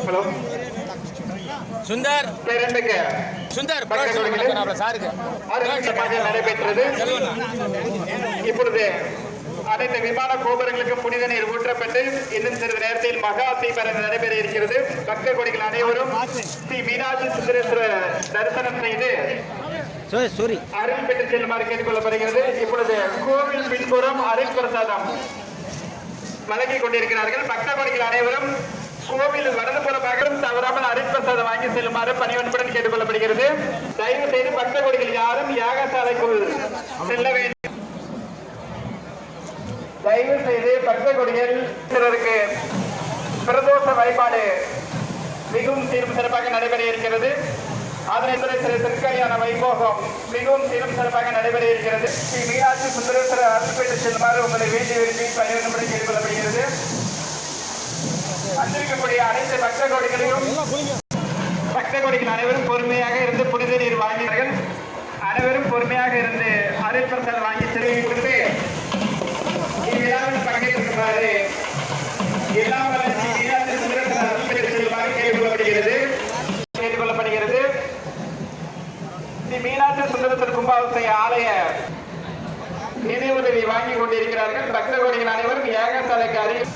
Hello Sundar Sundar நடைபெற்றது. இப்பொழுது அனைத்து விமான கோபுரங்களுக்கும் புனித நீர் ஊற்றப்பட்டு இன்னும் சிறிது நேரத்தில் மகா தீபரம் நடைபெற இருக்கிறது. பக்த கொடிகள் அனைவரும் ஸ்ரீ மீனாட்சி சுந்தரேஸ்வரர் தரிசனம் செய்து அருள் பெற்று செல்லுமாறு கேட்டுக் கொள்ளப்படுகிறது. இப்பொழுது கோவில் பின்புறம் அருள் பிரசாதம் வழங்கிக் கொண்டிருக்கிறார்கள். பக்த கொடிகள் அனைவரும் கோவில் வலதுபுறமாக தவறாமல் அருட்பிரசாதம் வாங்கி செல்லுமாறு பணிவன்புடன் கேட்டுக் கொள்ளப்படுகிறது. தயவு செய்து பக்த கொடிகள் யாரும் யாகசாலைக்குள் செல்ல வேண்டும். தயவு செய்து பக்த கொடிகள் சிலருக்கு பிரதோஷ வழிபாடு மிகவும் சீரும் சிறப்பாக நடைபெற இருக்கிறது. அதனை சில திருக்கல்யாண வைபோகம் மிகவும் சீரும் சிறப்பாக நடைபெற இருக்கிறது. ஸ்ரீ மீனாட்சி சுந்தரேஸ்வரர் அருள் பெற்று செல்லுமாறு உங்களை வேண்டி விரும்பி பணிவன்புடன் கேட்டுக் கொள்ளப்படுகிறது. அங்கிருக்கக்கூடிய அனைத்து பக்த கோடிகள் அனைவரும் பொறுமையாக இருந்து புனித நீர் வாங்கினார்கள். அனைவரும் பொறுமையாக இருந்து அருள் பிரசாதம் வாங்கி செல்விட்டு இவ்விழாவில் பங்கேற்குமாறு எல்லாம் கேட்டுக்கொள்ளப்படுகிறது. ஸ்ரீ மீனாட்சி சுந்தரேஸ்வரர் கும்பாபிஷேக ஆலய நிதி உதவி வாங்கி கொண்டிருக்கிறார்கள். பக்த கோடிகள் அனைவரும் யாகசாலைக்கு அருகில்